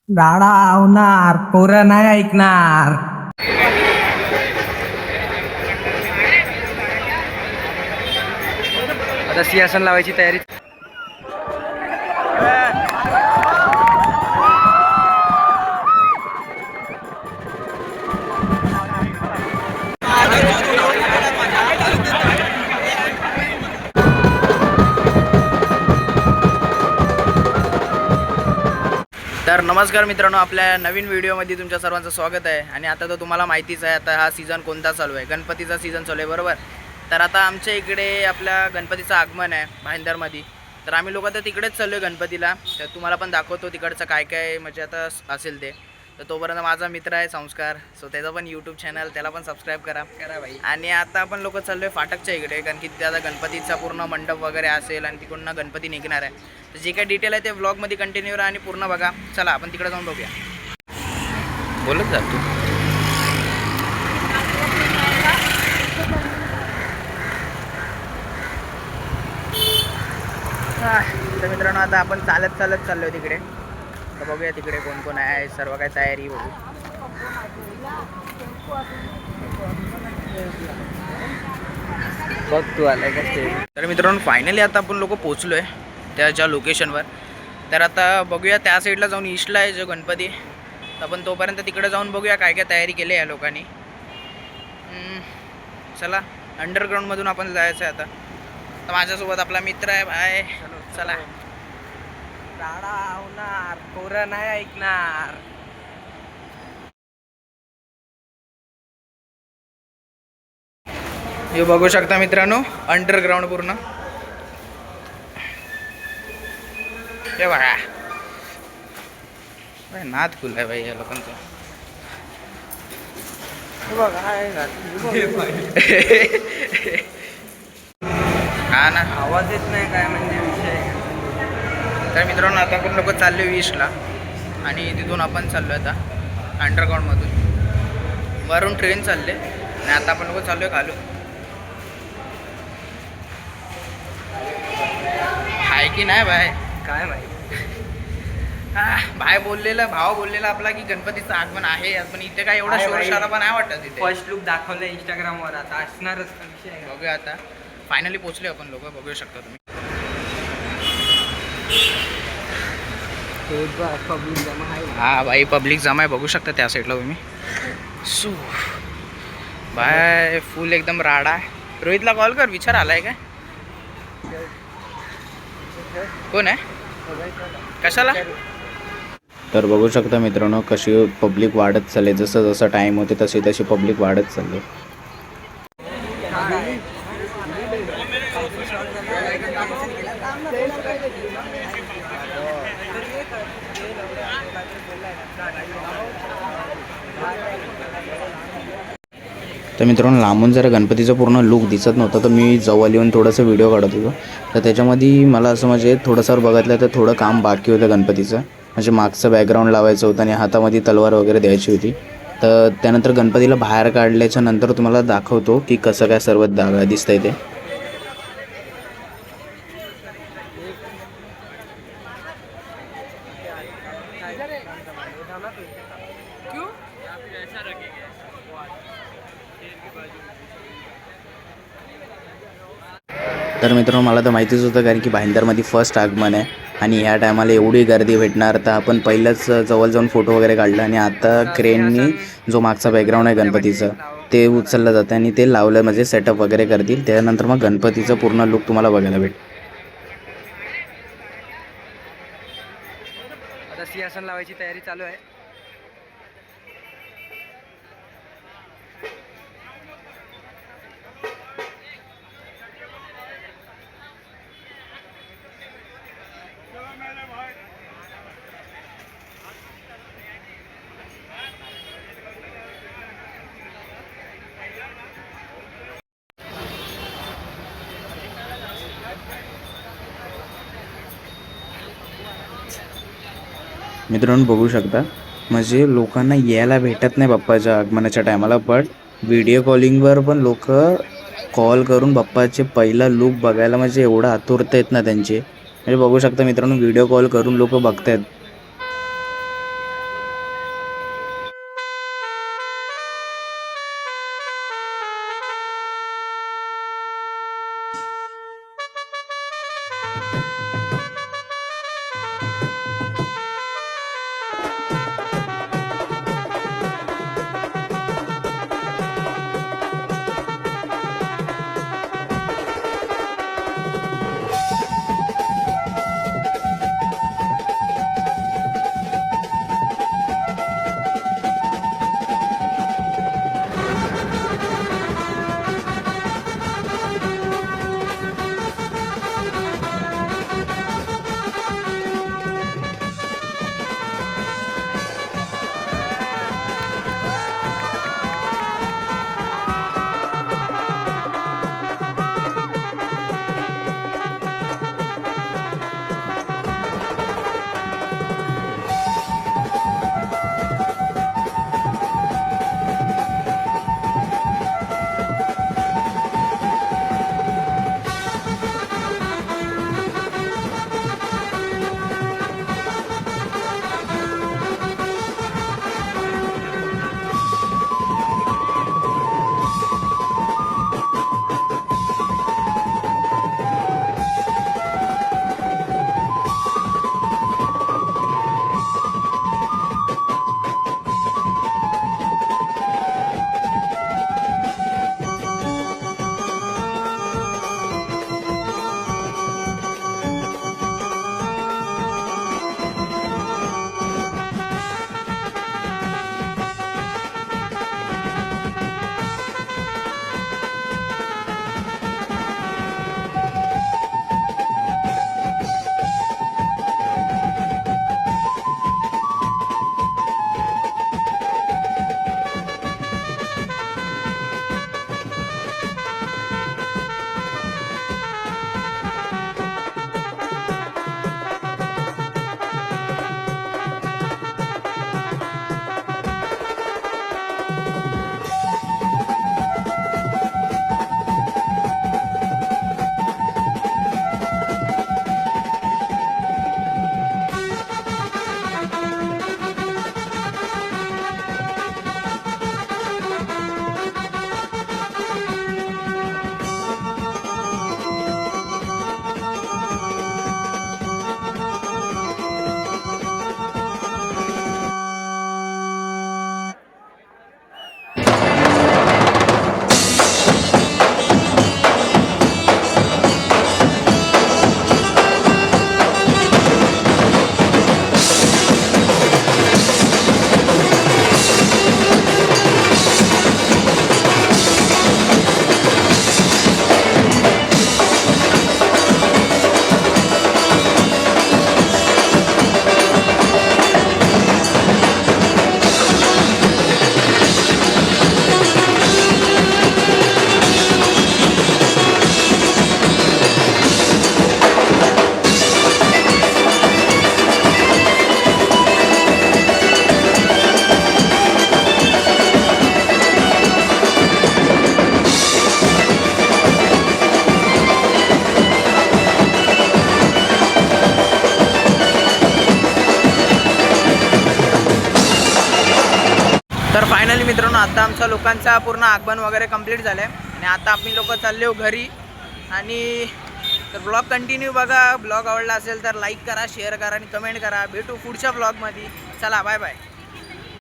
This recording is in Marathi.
राडा आवणार पोरं नाही ऐकणार. आता सिंहासन लावायची तयारी. तर नमस्कार मित्रांनो, आपल्या नवीन व्हिडिओमध्ये तुमच्या सर्वांचं स्वागत आहे. आणि आता तर तुम्हाला माहितीच आहे, आता हा सीझन कोणता चालू आहे, गणपतीचा सीझन चालू आहे बरोबर. तर आता आमच्या इकडे आपल्या गणपतीचं आगमन आहे भाईंदरमध्ये. तर आम्ही लोक तर तिकडेच चाललो आहे गणपतीला. तर तुम्हाला पण दाखवतो तिकडचं काय काय म्हणजे आता असेल ते. तर तोपर्यंत माझा मित्र आहे संस्कार, सो त्याचा पण यूट्यूब चॅनल, त्याला पण सबस्क्राईब करा भाई. आणि आता आपण लोक चाललो आहे फाटकच्या इकडे, कारण की त्याचा गणपतीचा पूर्ण मंडप वगैरे असेल आणि तिकडून गणपती निघणार आहे. तर जे काय डिटेल आहे ते व्लॉगमध्ये कंटिन्यू राहा आणि पूर्ण बघा. चला आपण तिकडे जाऊन बघूया. बोलत जा तू. तर मित्रांनो, आता आपण चालत चाललो आहे तिकडे. तर बघूया तिकडे कोण कोण आहे, सर्व काय तयारी बघू. बघ तू आलाय का ते. तर मित्रांनो, फायनली आता आपण लोक पोचलो आहे त्याच्या लोकेशनवर. तर आता बघूया त्या साईडला जाऊन, ईस्टला आहे जो गणपती. तर आपण तोपर्यंत तिकडे जाऊन बघूया काय काय तयारी केली आहे या लोकांनी. चला, अंडरग्राऊंडमधून आपण जायचं आहे आता. तर माझ्यासोबत आपला मित्र आहे भाई. चला. राडा आवणार पोरं नाही ऐकणार. हे बघू शकता मित्रांनो, अंडरग्राऊंड पूर्ण. हे बघा, नाद खुल आहे भाई या लोकांचा. हा ना, आवाज येत नाही काय म्हणजे विषय. तर मित्रांनो, आता आपण लोक चाललो ईस्टला आणि तिथून आपण चाललो आता अंडरग्राऊंडमधून. वरून ट्रेन चालले आणि आता आपण लोक चाललो आहे खालून. आहे की नाही बाय, काय माहिती. भाव बोललेला आपला की गणपतीचं आगमन आहे, पण इथे काय एवढा शोरशाला पण नाही वाटत इथे. फर्स्ट लुक दाखवलं इंस्टाग्रामवर, आता असणारच विषय आहे. बघूया आता. फायनली पोचले आपण लोक, बघू शकता तुम्ही. हा भाई, पब्लिक जमा आहे, बघू शकता त्या साईडला तुम्ही. सो बाय, फुल एकदम राडा आहे. रोहितला कॉल कर, विचार आलाय काय, कोण आहे, कशाला. तर बघू शकता मित्रांनो, कशी पब्लिक वाढत चालले. जसं जसं टाईम होते तशी तशी पब्लिक वाढत चालली. तर मित्रांनो, लांबून जरा गणपतीचं पूर्ण लुक दिसत नव्हतं, तर मी जवळ येऊन थोडंसं व्हिडिओ काढत होतो. तर त्याच्यामध्ये मला असं म्हणजे थोडंसं बघितलं तर थोडं काम बाकी होतं गणपतीचं. म्हणजे मागचं बॅकग्राऊंड लावायचं होतं आणि हातामध्ये तलवार वगैरे द्यायची होती. तर त्यानंतर गणपतीला बाहेर काढल्याच्या नंतर तुम्हाला दाखवतो की कसं काय सर्व दिसतंय ते. तर मित्रांनो, मला तर माहितीच होतं, कारण की भाईंदरमध्ये फर्स्ट आगमन आहे आणि ह्या टायमाला एवढी गर्दी भेटणार. तर आपण पहिलंच जवळ जाऊन फोटो वगैरे काढला आणि आता क्रेननी जो मागचा बॅकग्राऊंड आहे गणपतीचं ते उचललं जातं आणि ते लावलं म्हणजे सेटअप वगैरे करतील. त्यानंतर मग गणपतीचं पूर्ण लुक तुम्हाला बघायला भेटेल. आता सिंहासन लावायची तयारी चालू आहे. मित्रांनो, बघू शकता म्हणजे लोकांना यायला भेटत नाही बाप्पाच्या आगमनाच्या टायमाला, बट व्हिडिओ कॉलिंगवर पण लोक कॉल करून बाप्पाचे पहिला लुक बघायला म्हणजे एवढं आतुरता आहेत ना त्यांची. म्हणजे बघू शकता मित्रांनो, व्हिडिओ कॉल करून लोक बघतायत. तर फायनली मित्रांनो आता आमच्या लोकांचा पूर्ण आगमन वगैरे कंप्लीट झालं आहे आणि आता आम्ही लोक चालले हो घरी. आणि तर ब्लॉग कंटिन्यू बघा. ब्लॉग आवडला असेल तर लाईक करा, शेअर करा आणि कमेंट करा. भेटू पुढच्या ब्लॉगमध्ये. चला बाय बाय.